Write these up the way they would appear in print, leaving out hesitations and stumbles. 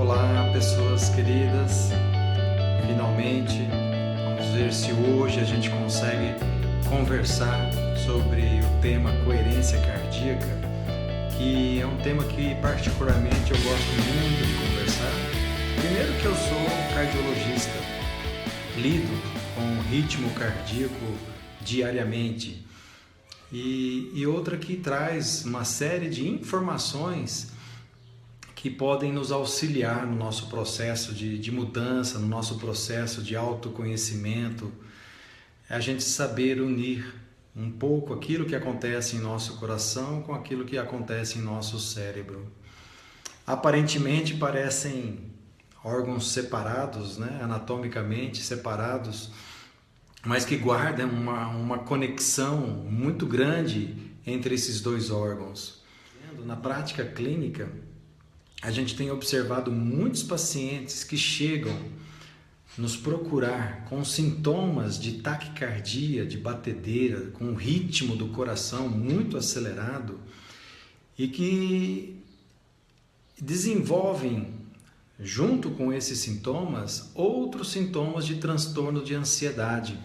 Olá, pessoas queridas. Finalmente, vamos ver se hoje a gente consegue conversar sobre o tema coerência cardíaca, que é um tema que particularmente eu gosto muito de conversar. Primeiro que eu sou cardiologista, lido com o ritmo cardíaco diariamente, e outra que traz uma série de informações que podem nos auxiliar no nosso processo de mudança, no nosso processo de autoconhecimento, a gente saber unir um pouco aquilo que acontece em nosso coração com aquilo que acontece em nosso cérebro. Aparentemente parecem órgãos separados, né? Anatomicamente separados, mas que guardam uma conexão muito grande entre esses dois órgãos. Na prática clínica, a gente tem observado muitos pacientes que chegam nos procurar com sintomas de taquicardia, de batedeira, com o ritmo do coração muito acelerado e que desenvolvem, junto com esses sintomas, outros sintomas de transtorno de ansiedade.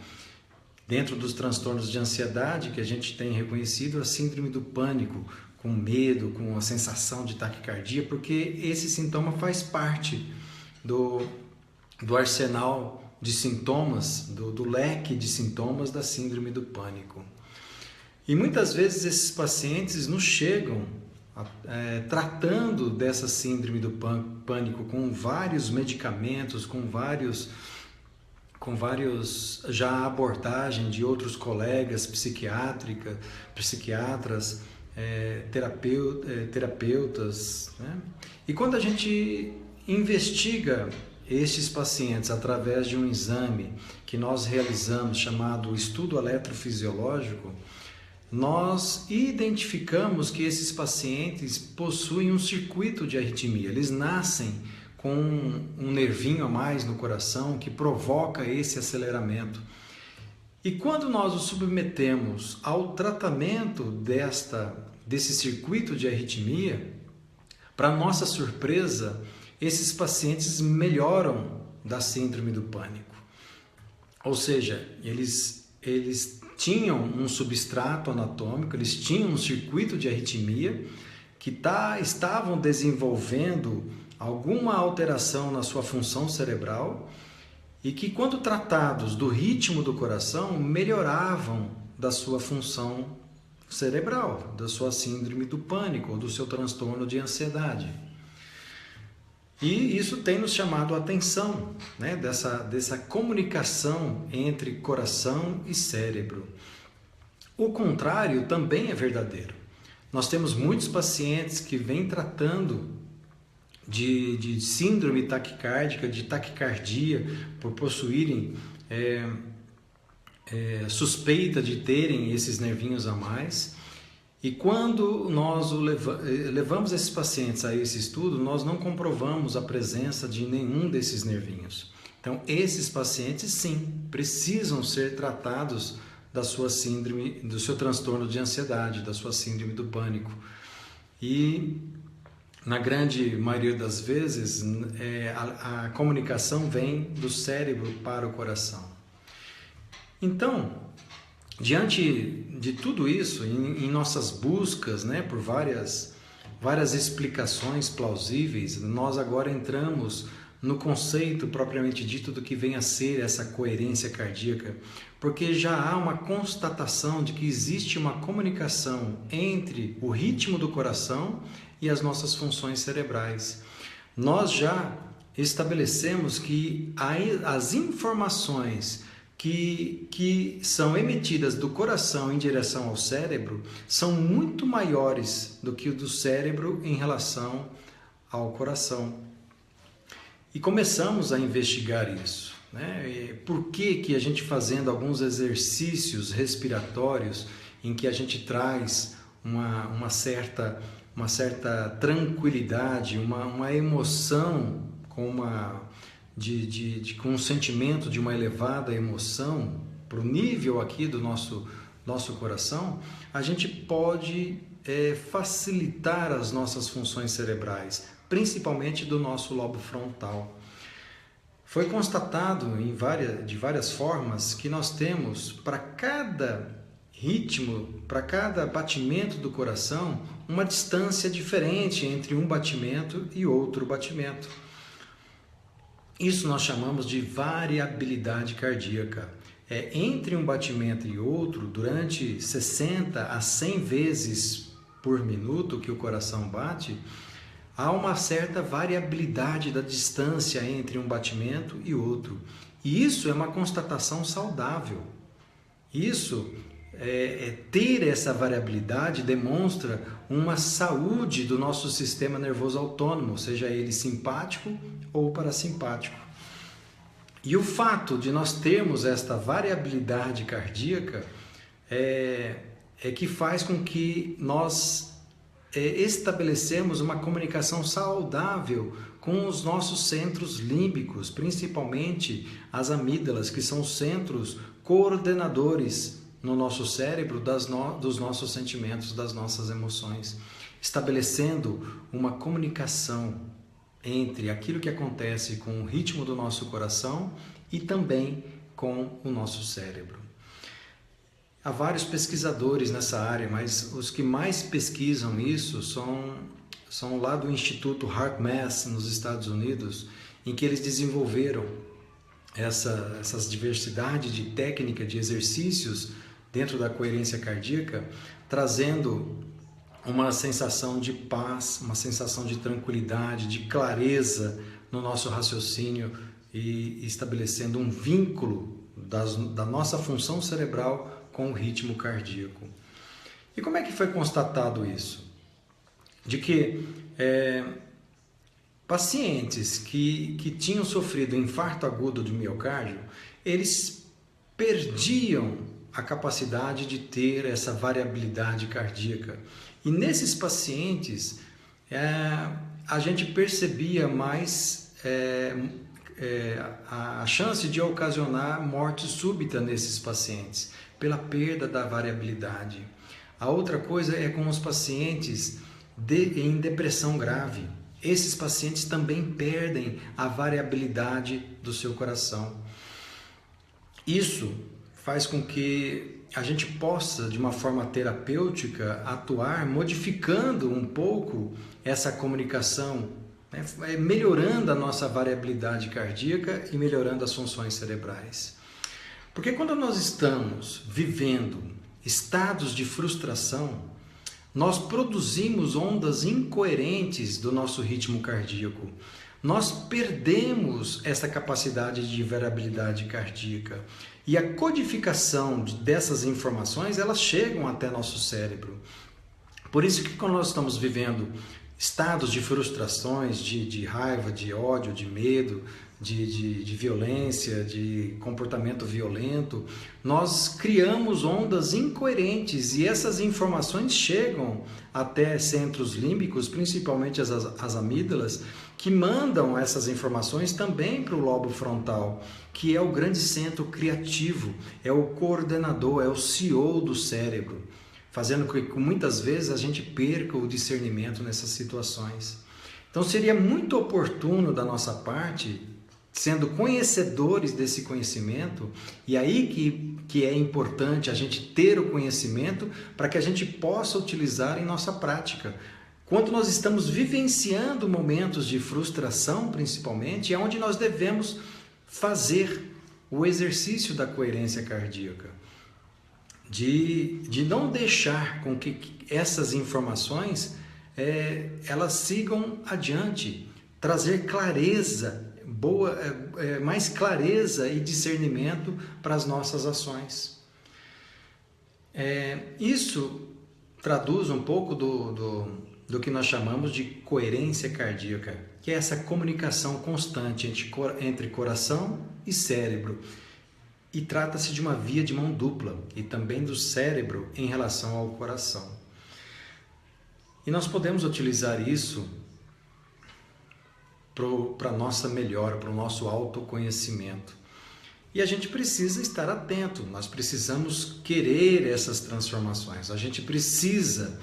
Dentro dos transtornos de ansiedade que a gente tem reconhecido a síndrome do pânico, com medo, com a sensação de taquicardia, porque esse sintoma faz parte do arsenal de sintomas, do leque de sintomas da síndrome do pânico. E muitas vezes esses pacientes nos chegam tratando dessa síndrome do pânico com vários medicamentos, com vários já abordagem de outros colegas psiquiatras, terapeutas, né? E quando a gente investiga estes pacientes através de um exame que nós realizamos chamado estudo eletrofisiológico, nós identificamos que esses pacientes possuem um circuito de arritmia. Eles nascem com um nervinho a mais no coração que provoca esse aceleramento. E quando nós os submetemos ao tratamento desse circuito de arritmia, para nossa surpresa, esses pacientes melhoram da síndrome do pânico. Ou seja, eles tinham um substrato anatômico, eles tinham um circuito de arritmia que estavam desenvolvendo alguma alteração na sua função cerebral e que, quando tratados do ritmo do coração, melhoravam da sua função cerebral, da sua síndrome do pânico ou do seu transtorno de ansiedade. E isso tem nos chamado a atenção, né? dessa comunicação entre coração e cérebro. O contrário também é verdadeiro. Nós temos muitos pacientes que vêm tratando de síndrome taquicárdica, de taquicardia, por possuírem suspeita de terem esses nervinhos a mais. E quando nós levamos esses pacientes a esse estudo, nós não comprovamos a presença de nenhum desses nervinhos. Então, esses pacientes, sim, precisam ser tratados da sua síndrome, do seu transtorno de ansiedade, da sua síndrome do pânico. E na grande maioria das vezes, a comunicação vem do cérebro para o coração. Então, diante de tudo isso, em nossas buscas, né, por várias explicações plausíveis, nós agora entramos no conceito propriamente dito do que vem a ser essa coerência cardíaca, porque já há uma constatação de que existe uma comunicação entre o ritmo do coração e as nossas funções cerebrais. Nós já estabelecemos que as informações que são emitidas do coração em direção ao cérebro são muito maiores do que o do cérebro em relação ao coração. E começamos a investigar isso, né? Por que a gente, fazendo alguns exercícios respiratórios em que a gente traz uma certa tranquilidade, uma emoção com um sentimento de uma elevada emoção para o nível aqui do nosso coração, a gente pode facilitar as nossas funções cerebrais, principalmente do nosso lobo frontal. Foi constatado de várias formas que nós temos, para cada ritmo, para cada batimento do coração, uma distância diferente entre um batimento e outro batimento. Isso nós chamamos de variabilidade cardíaca. Entre um batimento e outro, durante 60 a 100 vezes por minuto que o coração bate, há uma certa variabilidade da distância entre um batimento e outro. E isso é uma constatação saudável. Ter essa variabilidade demonstra uma saúde do nosso sistema nervoso autônomo, seja ele simpático ou parasimpático. E o fato de nós termos esta variabilidade cardíaca é que faz com que nós estabelecemos uma comunicação saudável com os nossos centros límbicos, principalmente as amígdalas, que são os centros coordenadores no nosso cérebro dos nossos sentimentos, das nossas emoções, estabelecendo uma comunicação entre aquilo que acontece com o ritmo do nosso coração e também com o nosso cérebro. Há vários pesquisadores nessa área, mas os que mais pesquisam isso são lá do Instituto HeartMath, nos Estados Unidos, em que eles desenvolveram essas diversidade de técnica de exercícios dentro da coerência cardíaca, trazendo uma sensação de paz, uma sensação de tranquilidade, de clareza no nosso raciocínio e estabelecendo um vínculo da nossa função cerebral com o ritmo cardíaco. E como é que foi constatado isso? De que pacientes que tinham sofrido infarto agudo de miocárdio, eles perdiam a capacidade de ter essa variabilidade cardíaca. E nesses pacientes, a gente percebia mais a chance de ocasionar morte súbita nesses pacientes, pela perda da variabilidade. A outra coisa é com os pacientes em depressão grave. Esses pacientes também perdem a variabilidade do seu coração. Isso faz com que a gente possa, de uma forma terapêutica, atuar modificando um pouco essa comunicação, né? Melhorando a nossa variabilidade cardíaca e melhorando as funções cerebrais. Porque quando nós estamos vivendo estados de frustração, nós produzimos ondas incoerentes do nosso ritmo cardíaco. Nós perdemos essa capacidade de variabilidade cardíaca. E a codificação dessas informações, elas chegam até nosso cérebro. Por isso que quando nós estamos vivendo estados de frustrações, de raiva, de ódio, de medo, de violência, de comportamento violento, nós criamos ondas incoerentes e essas informações chegam até centros límbicos, principalmente as amígdalas, que mandam essas informações também para o lobo frontal, que é o grande centro criativo, é o coordenador, é o CEO do cérebro, fazendo com que muitas vezes a gente perca o discernimento nessas situações. Então seria muito oportuno da nossa parte, sendo conhecedores desse conhecimento, e aí que é importante a gente ter o conhecimento para que a gente possa utilizar em nossa prática. Quando nós estamos vivenciando momentos de frustração, principalmente, é onde nós devemos fazer o exercício da coerência cardíaca, de não deixar com que essas informações elas sigam adiante, trazer clareza, mais clareza e discernimento para as nossas ações. Isso traduz um pouco do que nós chamamos de coerência cardíaca, que é essa comunicação constante entre coração e cérebro. E trata-se de uma via de mão dupla, e também do cérebro em relação ao coração. E nós podemos utilizar isso para a nossa melhora, para o nosso autoconhecimento. E a gente precisa estar atento, nós precisamos querer essas transformações, a gente precisa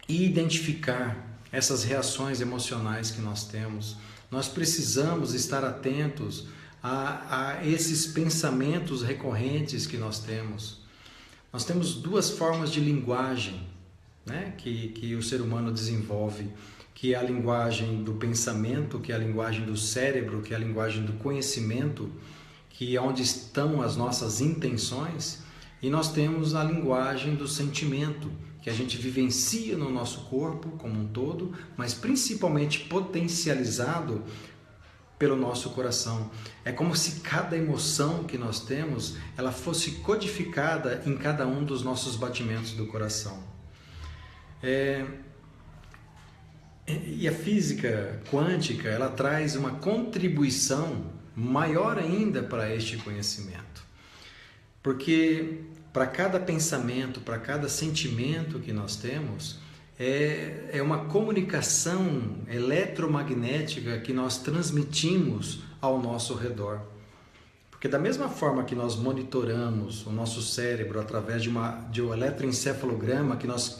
identificar essas reações emocionais que nós temos. Nós precisamos estar atentos a esses pensamentos recorrentes que nós temos. Nós temos duas formas de linguagem, né, que o ser humano desenvolve, que é a linguagem do pensamento, que é a linguagem do cérebro, que é a linguagem do conhecimento, que é onde estão as nossas intenções, e nós temos a linguagem do sentimento, que a gente vivencia no nosso corpo como um todo, mas principalmente potencializado pelo nosso coração. É como se cada emoção que nós temos, ela fosse codificada em cada um dos nossos batimentos do coração. E a física quântica, ela traz uma contribuição maior ainda para este conhecimento. Porque para cada pensamento, para cada sentimento que nós temos, é uma comunicação eletromagnética que nós transmitimos ao nosso redor. Porque da mesma forma que nós monitoramos o nosso cérebro através de um eletroencefalograma, que nós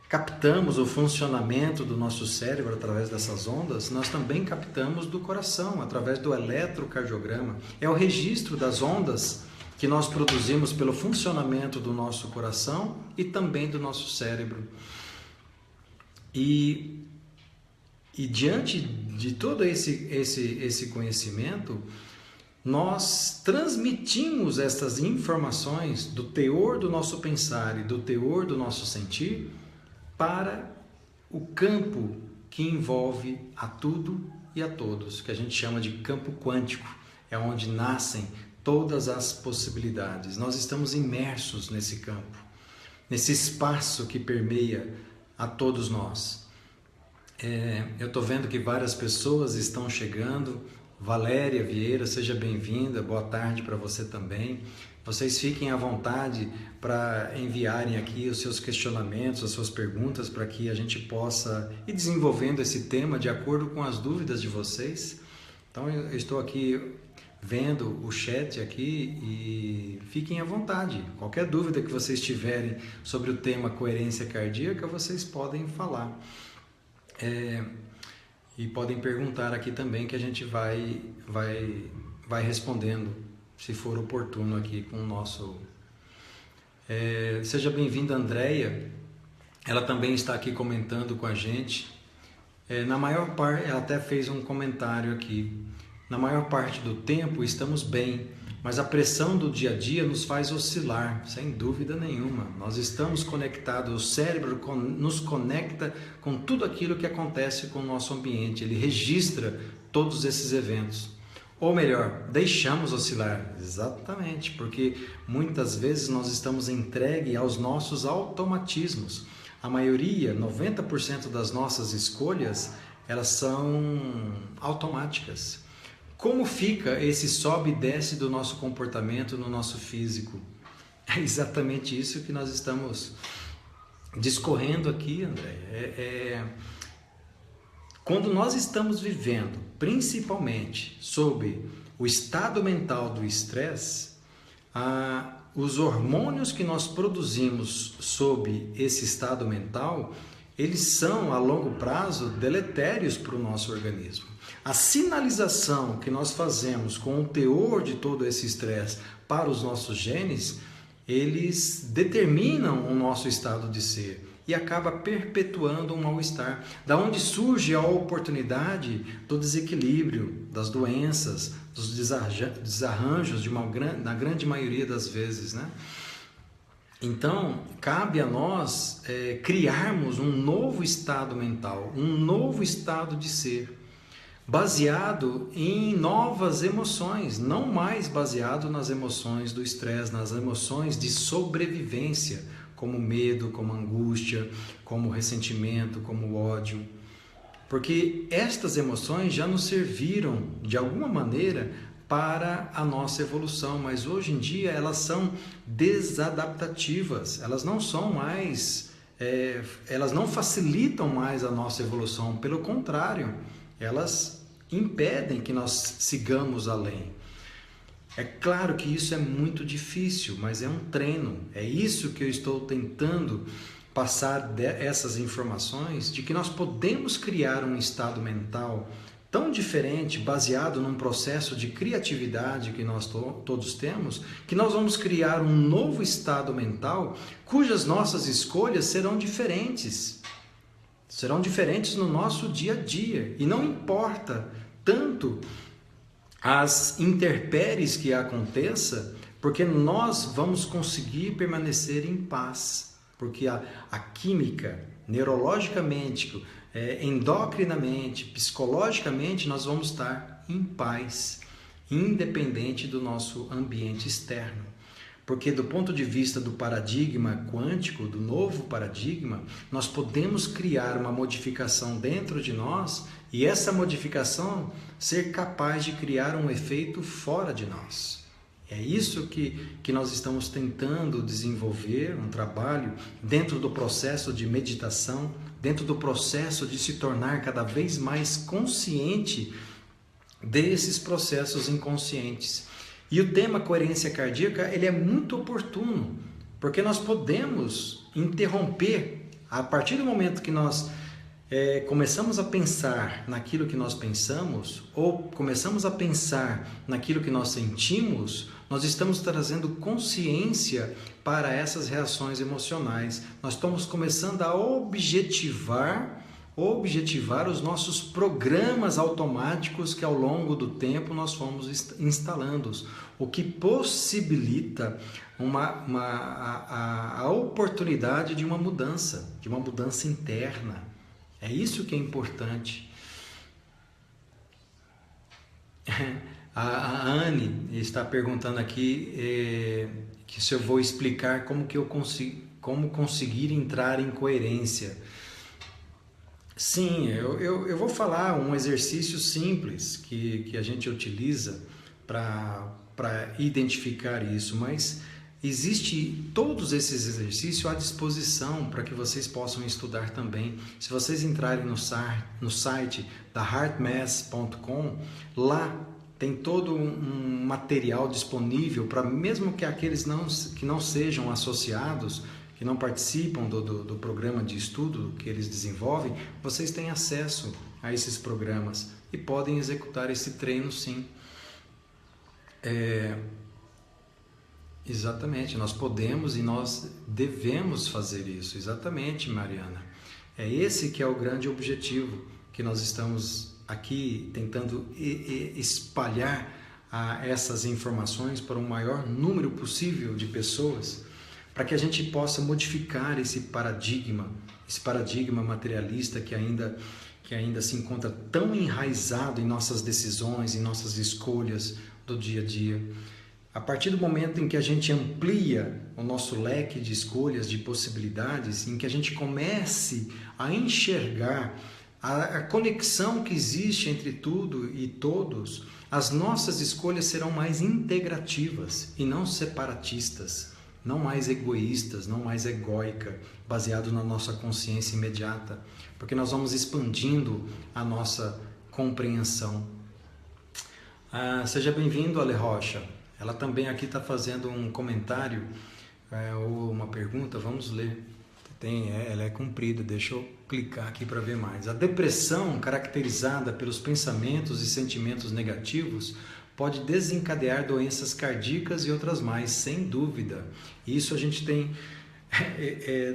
captamos o funcionamento do nosso cérebro através dessas ondas, nós também captamos do coração, através do eletrocardiograma. É o registro das ondas que nós produzimos pelo funcionamento do nosso coração e também do nosso cérebro. E diante de todo esse conhecimento, nós transmitimos essas informações do teor do nosso pensar e do teor do nosso sentir para o campo que envolve a tudo e a todos, que a gente chama de campo quântico. É onde nascem todas as possibilidades. Nós estamos imersos nesse campo, nesse espaço que permeia a todos nós. Eu estou vendo que várias pessoas estão chegando. Valéria Vieira, seja bem-vinda, boa tarde para você também. Vocês fiquem à vontade para enviarem aqui os seus questionamentos, as suas perguntas, para que a gente possa ir desenvolvendo esse tema de acordo com as dúvidas de vocês. Então eu estou aqui vendo o chat aqui e fiquem à vontade. Qualquer dúvida que vocês tiverem sobre o tema coerência cardíaca, vocês podem falar. E podem perguntar aqui também, que a gente vai respondendo, se for oportuno aqui com o nosso... Seja bem-vinda, Andréia. Ela também está aqui comentando com a gente. Na maior parte, ela até fez um comentário aqui. Na maior parte do tempo estamos bem, mas a pressão do dia a dia nos faz oscilar, sem dúvida nenhuma. Nós estamos conectados, o cérebro nos conecta com tudo aquilo que acontece com o nosso ambiente. Ele registra todos esses eventos. Ou melhor, deixamos oscilar. Exatamente, porque muitas vezes nós estamos entregues aos nossos automatismos. A maioria, 90% das nossas escolhas, elas são automáticas. Como fica esse sobe e desce do nosso comportamento no nosso físico? É exatamente isso que nós estamos discorrendo aqui, André. Quando nós estamos vivendo, principalmente, sob o estado mental do estresse, os hormônios que nós produzimos sob esse estado mental, eles são, a longo prazo, deletérios para o nosso organismo. A sinalização que nós fazemos com o teor de todo esse estresse para os nossos genes, eles determinam o nosso estado de ser e acaba perpetuando um mal-estar. Da onde surge a oportunidade do desequilíbrio, das doenças, dos desarranjos na grande maioria das vezes, né? Então, cabe a nós criarmos um novo estado mental, um novo estado de ser, baseado em novas emoções, não mais baseado nas emoções do estresse, nas emoções de sobrevivência, como medo, como angústia, como ressentimento, como ódio. Porque estas emoções já nos serviram, de alguma maneira, para a nossa evolução, mas hoje em dia elas são desadaptativas, elas não são mais, elas não facilitam mais a nossa evolução, pelo contrário, elas impedem que nós sigamos além. É claro que isso é muito difícil, mas é um treino, é isso que eu estou tentando passar essas informações de que nós podemos criar um estado mental tão diferente, baseado num processo de criatividade que nós todos temos, que nós vamos criar um novo estado mental cujas nossas escolhas serão diferentes. Serão diferentes no nosso dia a dia. E não importa tanto as intempéries que aconteça, porque nós vamos conseguir permanecer em paz. Porque a química, neurologicamente, endocrinamente, psicologicamente, nós vamos estar em paz, independente do nosso ambiente externo. Porque do ponto de vista do paradigma quântico, do novo paradigma, nós podemos criar uma modificação dentro de nós e essa modificação ser capaz de criar um efeito fora de nós. É isso que nós estamos tentando desenvolver, um trabalho dentro do processo de meditação, dentro do processo de se tornar cada vez mais consciente desses processos inconscientes. E o tema coerência cardíaca, ele é muito oportuno, porque nós podemos interromper, a partir do momento que nós começamos a pensar naquilo que nós pensamos, ou começamos a pensar naquilo que nós sentimos, nós estamos trazendo consciência para essas reações emocionais. Nós estamos começando a objetivar os nossos programas automáticos que ao longo do tempo nós fomos instalando, o que possibilita a oportunidade de uma mudança interna. É isso que é importante. A Anne está perguntando aqui que se eu vou explicar como conseguir entrar em coerência. Sim, eu vou falar um exercício simples que a gente utiliza para identificar isso, mas existe todos esses exercícios à disposição para que vocês possam estudar também. Se vocês entrarem no site da heartmath.com, lá tem todo um material disponível para mesmo que aqueles que não sejam associados, que não participam do programa de estudo que eles desenvolvem, vocês têm acesso a esses programas e podem executar esse treino sim. Exatamente, nós podemos e nós devemos fazer isso, exatamente, Mariana. É esse que é o grande objetivo que nós estamos aqui tentando espalhar essas informações para o maior número possível de pessoas, para que a gente possa modificar esse paradigma materialista que ainda se encontra tão enraizado em nossas decisões, em nossas escolhas do dia a dia. A partir do momento em que a gente amplia o nosso leque de escolhas, de possibilidades, em que a gente comece a enxergar a conexão que existe entre tudo e todos, as nossas escolhas serão mais integrativas e não separatistas, não mais egoístas, não mais egóica, baseado na nossa consciência imediata, porque nós vamos expandindo a nossa compreensão. Seja bem-vindo, Ale Rocha. Ela também aqui está fazendo um comentário ou uma pergunta, vamos ler. Ela é comprida, deixa eu clicar aqui para ver mais. A depressão, caracterizada pelos pensamentos e sentimentos negativos, pode desencadear doenças cardíacas e outras mais, sem dúvida. Isso a gente tem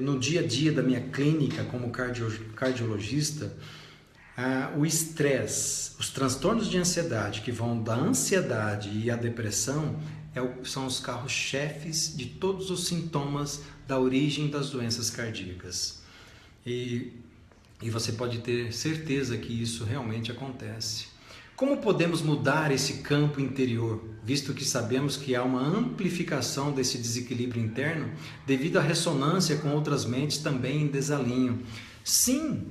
no dia a dia da minha clínica como cardiologista. O estresse, os transtornos de ansiedade que vão da ansiedade e a depressão são os carros-chefes de todos os sintomas da origem das doenças cardíacas. E você pode ter certeza que isso realmente acontece. Como podemos mudar esse campo interior, visto que sabemos que há uma amplificação desse desequilíbrio interno devido à ressonância com outras mentes também em desalinho? Sim,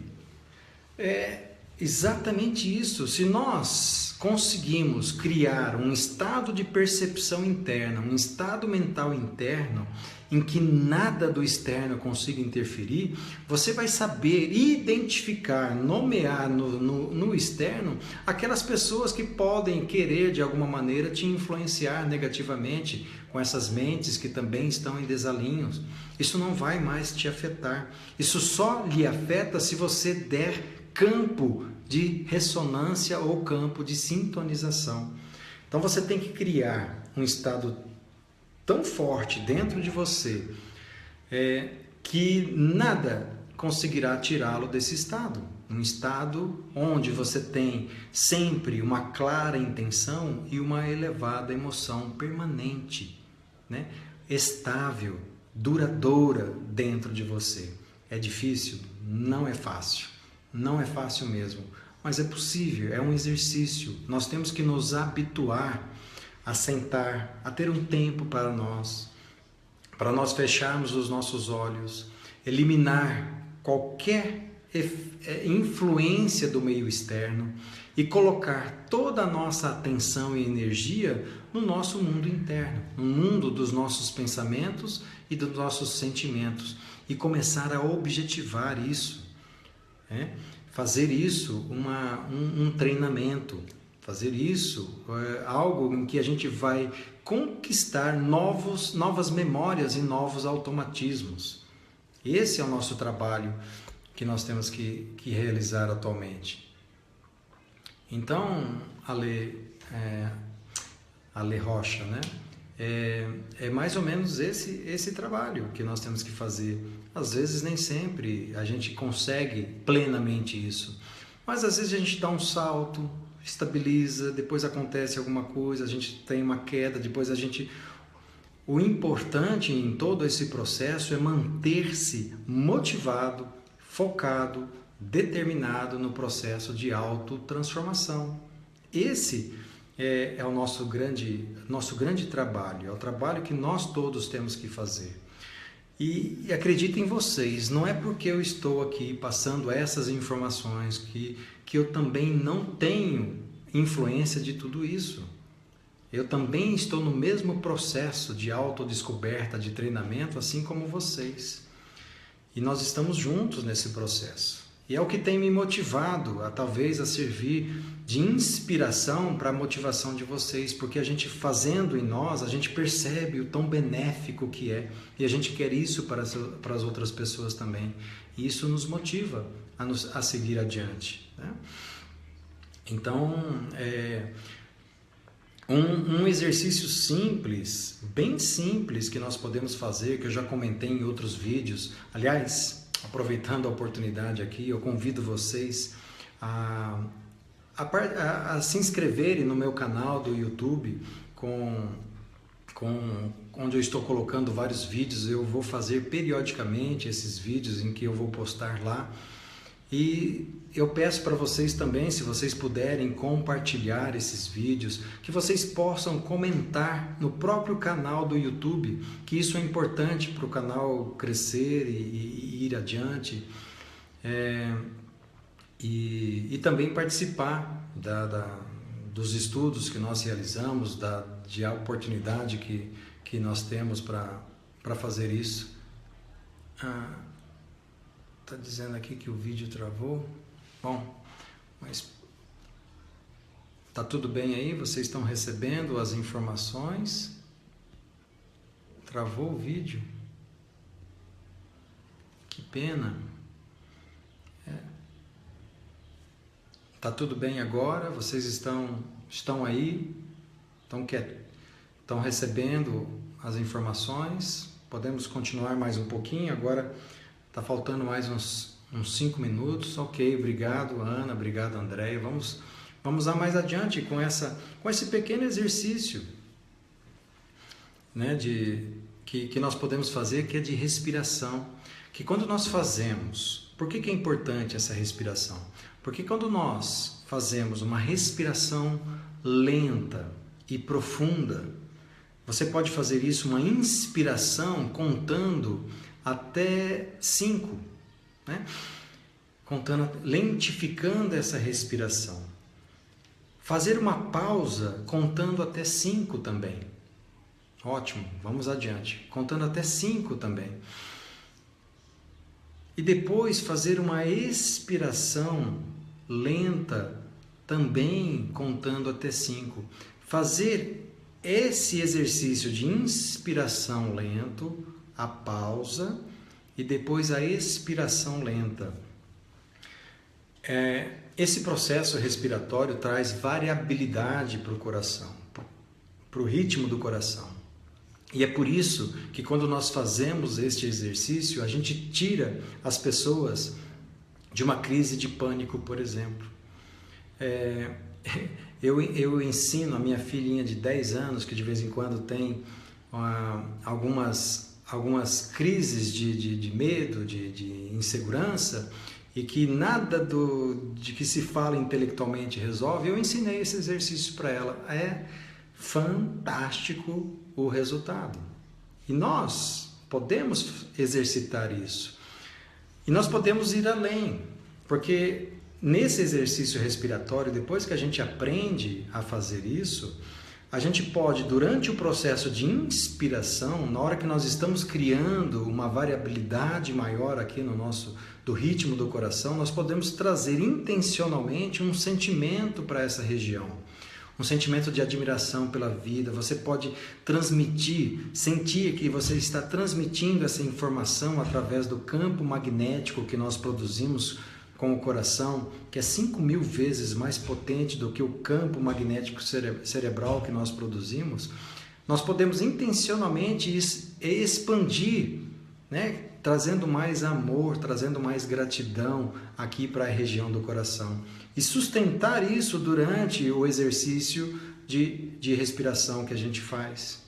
Exatamente isso. Se nós conseguimos criar um estado de percepção interna, um estado mental interno, em que nada do externo consiga interferir, você vai saber identificar, nomear no externo aquelas pessoas que podem querer de alguma maneira te influenciar negativamente com essas mentes que também estão em desalinhos. Isso não vai mais te afetar. Isso só lhe afeta se você der campo de ressonância ou campo de sintonização. Então você tem que criar um estado tão forte dentro de você que nada conseguirá tirá-lo desse estado. Um estado onde você tem sempre uma clara intenção e uma elevada emoção permanente, né? Estável, duradoura dentro de você. É difícil? Não é fácil. Não é fácil mesmo, mas é possível, é um exercício. Nós temos que nos habituar a sentar, a ter um tempo para nós fecharmos os nossos olhos, eliminar qualquer influência do meio externo e colocar toda a nossa atenção e energia no nosso mundo interno, no mundo dos nossos pensamentos e dos nossos sentimentos, e começar a objetivar isso. Fazer isso um treinamento, fazer isso algo em que a gente vai conquistar novas memórias e novos automatismos. Esse é o nosso trabalho que nós temos que realizar atualmente. Então, Ale Rocha, né? É mais ou menos esse trabalho que nós temos que fazer. Às vezes nem sempre a gente consegue plenamente isso, mas às vezes a gente dá um salto, estabiliza, depois acontece alguma coisa, a gente tem uma queda, depois a gente... O importante em todo esse processo é manter-se motivado, focado, determinado no processo de autotransformação. Esse é o nosso grande trabalho, é o trabalho que nós todos temos que fazer. E acreditem em vocês, não é porque eu estou aqui passando essas informações que eu também não tenho influência de tudo isso. Eu também estou no mesmo processo de autodescoberta, de treinamento, assim como vocês. E nós estamos juntos nesse processo. E é o que tem me motivado talvez a servir de inspiração para a motivação de vocês, porque a gente fazendo em nós, a gente percebe o tão benéfico que é, e a gente quer isso para as outras pessoas também. E isso nos motiva a seguir adiante, né? Então, um exercício simples, bem simples, que nós podemos fazer, que eu já comentei em outros vídeos. Aliás, aproveitando a oportunidade aqui, eu convido vocês a se inscreverem no meu canal do YouTube, onde eu estou colocando vários vídeos. Eu vou fazer periodicamente esses vídeos em que eu vou postar lá. E eu peço para vocês também, se vocês puderem compartilhar esses vídeos, que vocês possam comentar no próprio canal do YouTube, que isso é importante para o canal crescer e ir adiante, e também participar dos estudos que nós realizamos, da oportunidade que nós temos para fazer isso. Está dizendo aqui que o vídeo travou. Bom, mas tá tudo bem aí? Vocês estão recebendo as informações? Travou o vídeo? Que pena. Tá tudo bem agora? Vocês estão aí? Estão recebendo as informações? Podemos continuar mais um pouquinho? Agora está faltando mais uns 5 minutos. Ok, obrigado Ana, obrigado Andréia. Vamos lá mais adiante com esse pequeno exercício, né, que nós podemos fazer, que é de respiração. Que quando nós fazemos, por que é importante essa respiração? Porque quando nós fazemos uma respiração lenta e profunda, você pode fazer isso, uma inspiração, contando até 5, né? lentificando essa respiração. Fazer uma pausa contando até 5 também. Ótimo, vamos adiante. Contando até 5 também. E depois fazer uma expiração lenta também contando até 5. Fazer esse exercício de inspiração lento, a pausa e depois a expiração lenta. Esse processo respiratório traz variabilidade para o coração, para o ritmo do coração. E é por isso que quando nós fazemos este exercício, a gente tira as pessoas de uma crise de pânico, por exemplo. Eu ensino a minha filhinha de 10 anos, que de vez em quando tem algumas crises de medo, de insegurança, e que nada de que se fala intelectualmente resolve. Eu ensinei esse exercício para ela. É fantástico o resultado. E nós podemos exercitar isso. E nós podemos ir além, porque nesse exercício respiratório, depois que a gente aprende a fazer isso, a gente pode, durante o processo de inspiração, na hora que nós estamos criando uma variabilidade maior aqui do ritmo do coração, nós podemos trazer intencionalmente um sentimento para essa região. Um sentimento de admiração pela vida. Você pode sentir que você está transmitindo essa informação através do campo magnético que nós produzimos com o coração, que é 5.000 vezes mais potente do que o campo magnético cerebral que nós produzimos. Nós podemos intencionalmente expandir, né? Trazendo mais amor, trazendo mais gratidão aqui para a região do coração. E sustentar isso durante o exercício de respiração que a gente faz.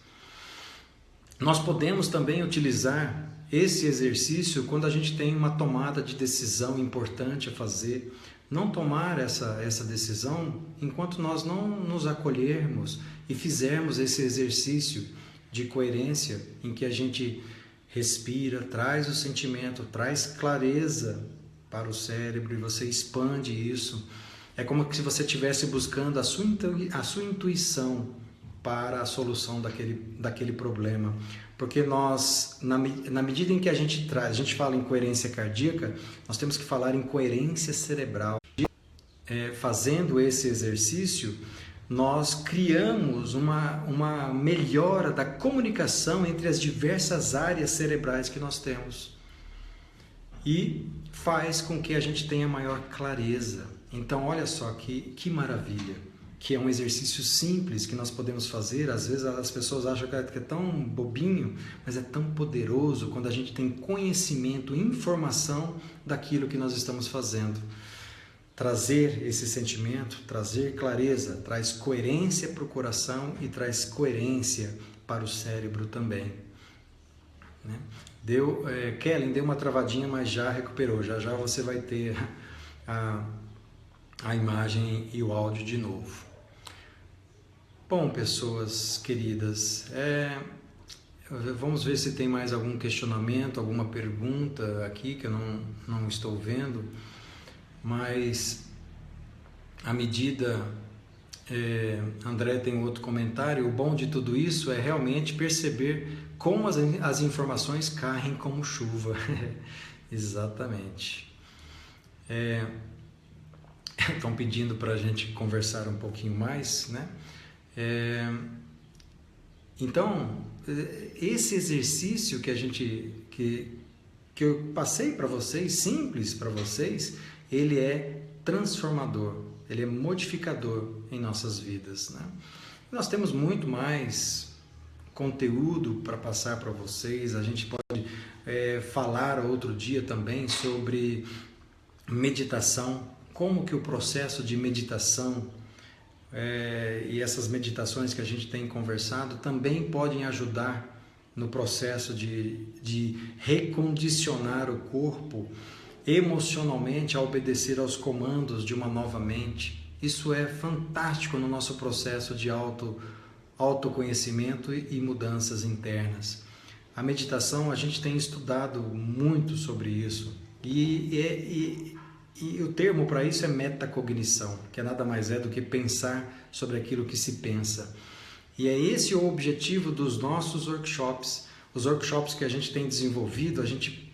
Nós podemos também utilizar esse exercício quando a gente tem uma tomada de decisão importante a fazer. Não tomar essa decisão enquanto nós não nos acolhermos e fizermos esse exercício de coerência em que a gente respira, traz o sentimento, traz clareza para o cérebro e você expande isso. É como se você estivesse buscando a sua intuição para a solução daquele problema. Porque nós, na medida em que a gente fala em coerência cardíaca, nós temos que falar em coerência cerebral. Fazendo esse exercício, nós criamos uma melhora da comunicação entre as diversas áreas cerebrais que nós temos. E faz com que a gente tenha maior clareza. Então, olha só que maravilha, que é um exercício simples que nós podemos fazer. Às vezes as pessoas acham que é tão bobinho, mas é tão poderoso quando a gente tem conhecimento, informação daquilo que nós estamos fazendo. Trazer esse sentimento, trazer clareza, traz coerência para o coração e traz coerência para o cérebro também. Né? Kellen deu uma travadinha, mas já recuperou. Já você vai ter a imagem e o áudio de novo. Bom, pessoas queridas, vamos ver se tem mais algum questionamento, alguma pergunta aqui que eu não estou vendo. Mas à medida, André tem outro comentário, o bom de tudo isso é realmente perceber como as informações caem como chuva. Exatamente. Estão pedindo para a gente conversar um pouquinho mais, né? Então, esse exercício que eu passei para vocês, simples para vocês, ele é transformador, ele é modificador em nossas vidas, né? Nós temos muito mais conteúdo para passar para vocês. A gente pode falar outro dia também sobre meditação, como que o processo de meditação e essas meditações que a gente tem conversado também podem ajudar no processo de recondicionar o corpo emocionalmente a obedecer aos comandos de uma nova mente. Isso é fantástico no nosso processo de autoconhecimento e mudanças internas. A meditação, a gente tem estudado muito sobre isso e E o termo para isso é metacognição, que nada mais é do que pensar sobre aquilo que se pensa. E é esse o objetivo dos nossos workshops. Os workshops que a gente tem desenvolvido, a gente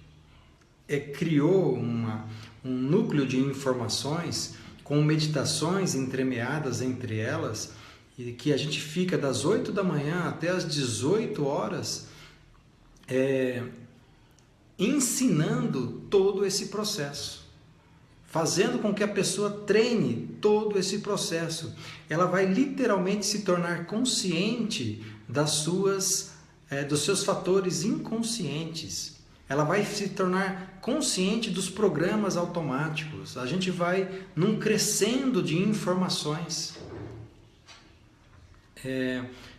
criou um núcleo de informações com meditações entremeadas entre elas, e que a gente fica das 8 da manhã até as 18 horas ensinando todo esse processo, fazendo com que a pessoa treine todo esse processo. Ela vai literalmente se tornar consciente dos seus fatores inconscientes. Ela vai se tornar consciente dos programas automáticos. A gente vai num crescendo de informações,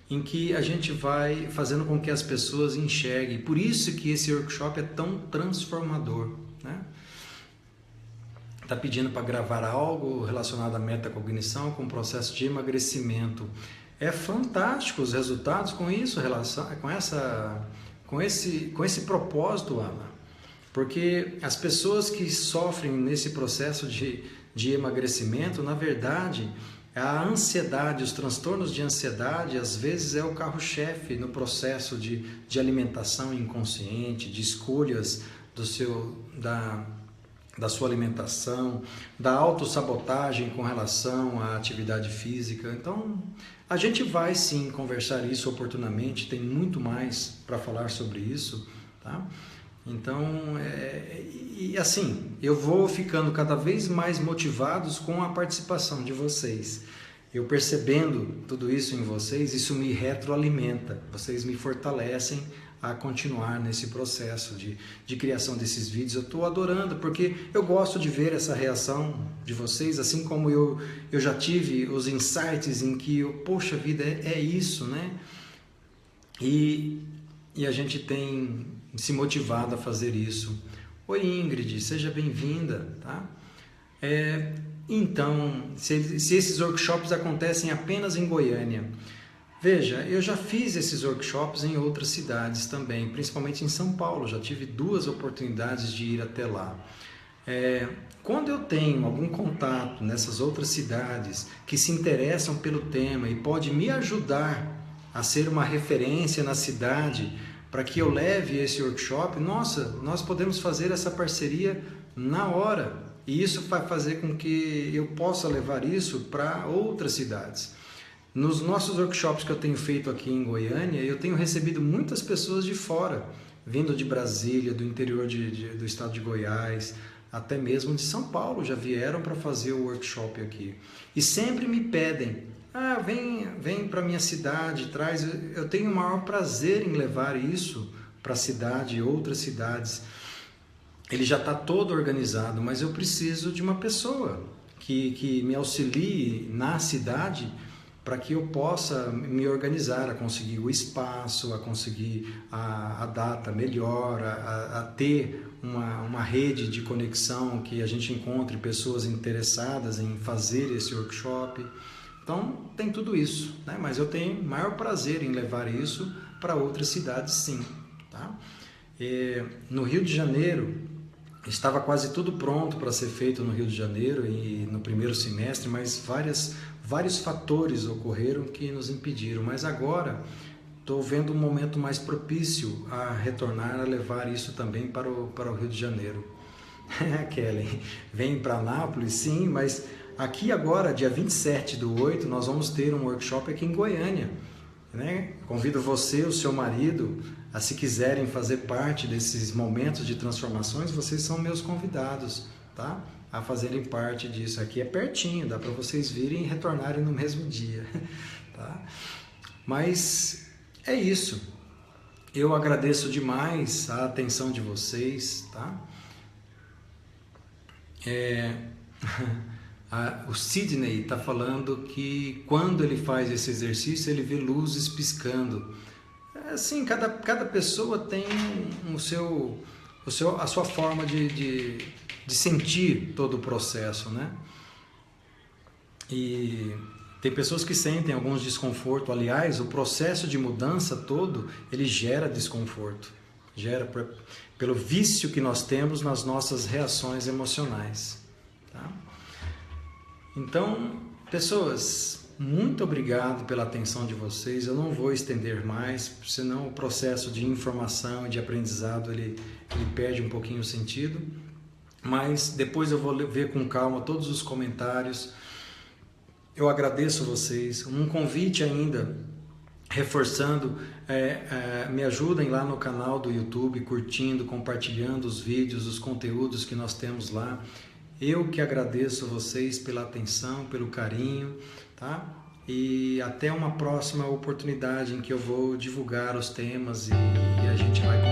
em que a gente vai fazendo com que as pessoas enxerguem. Por isso que esse workshop é tão transformador, né? Está pedindo para gravar algo relacionado à metacognição com o processo de emagrecimento. É fantástico os resultados com isso, com esse propósito, Ana. Porque as pessoas que sofrem nesse processo de emagrecimento, na verdade, a ansiedade, os transtornos de ansiedade, às vezes é o carro-chefe no processo de alimentação inconsciente, de escolhas da sua alimentação, da autossabotagem com relação à atividade física. Então, a gente vai sim conversar isso oportunamente, tem muito mais para falar sobre isso, tá? Então, e assim, eu vou ficando cada vez mais motivados com a participação de vocês. Eu percebendo tudo isso em vocês, isso me retroalimenta, vocês me fortalecem a continuar nesse processo de criação desses vídeos. Eu estou adorando, porque eu gosto de ver essa reação de vocês, assim como eu já tive os insights em que, poxa vida, é isso, né? E a gente tem se motivado a fazer isso. Oi Ingrid, seja bem-vinda, tá? Então, se esses workshops acontecem apenas em Goiânia, veja, eu já fiz esses workshops em outras cidades também, principalmente em São Paulo, já tive 2 oportunidades de ir até lá. Quando eu tenho algum contato nessas outras cidades que se interessam pelo tema e pode me ajudar a ser uma referência na cidade para que eu leve esse workshop, nossa, nós podemos fazer essa parceria na hora. E isso vai fazer com que eu possa levar isso para outras cidades. Nos nossos workshops que eu tenho feito aqui em Goiânia, eu tenho recebido muitas pessoas de fora, vindo de Brasília, do interior do estado de Goiás, até mesmo de São Paulo, já vieram para fazer o workshop aqui. E sempre me pedem, vem para a minha cidade, traz. Eu tenho o maior prazer em levar isso para a cidade e outras cidades. Ele já está todo organizado, mas eu preciso de uma pessoa que me auxilie na cidade para que eu possa me organizar, a conseguir o espaço, a conseguir a data melhor, a ter uma rede de conexão, que a gente encontre pessoas interessadas em fazer esse workshop. Então, tem tudo isso, né? Mas eu tenho maior prazer em levar isso para outras cidades, sim. Tá? No Rio de Janeiro, estava quase tudo pronto para ser feito no Rio de Janeiro e no primeiro semestre, mas vários fatores ocorreram que nos impediram. Mas agora estou vendo um momento mais propício a retornar, a levar isso também para o Rio de Janeiro. Kelly, vem para Anápolis, sim, mas aqui agora, dia 27/8, nós vamos ter um workshop aqui em Goiânia, né? Convido você, o seu marido, a, se quiserem fazer parte desses momentos de transformações, vocês são meus convidados, tá? A fazerem parte disso. Aqui é pertinho, dá para vocês virem e retornarem no mesmo dia, tá? Mas é isso. Eu agradeço demais a atenção de vocês, tá? O Sidney está falando que quando ele faz esse exercício, ele vê luzes piscando. Assim, cada pessoa tem a sua forma de sentir todo o processo, né? E tem pessoas que sentem alguns desconforto. Aliás, o processo de mudança todo, ele gera desconforto. Gera pelo vício que nós temos nas nossas reações emocionais. tá? Então, pessoas, muito obrigado pela atenção de vocês. Eu não vou estender mais, senão o processo de informação e de aprendizado ele perde um pouquinho o sentido. Mas depois eu vou ver com calma todos os comentários. Eu agradeço vocês. Um convite ainda, reforçando, me ajudem lá no canal do YouTube, curtindo, compartilhando os vídeos, os conteúdos que nós temos lá. Eu que agradeço vocês pela atenção, pelo carinho, tá? E até uma próxima oportunidade em que eu vou divulgar os temas e a gente vai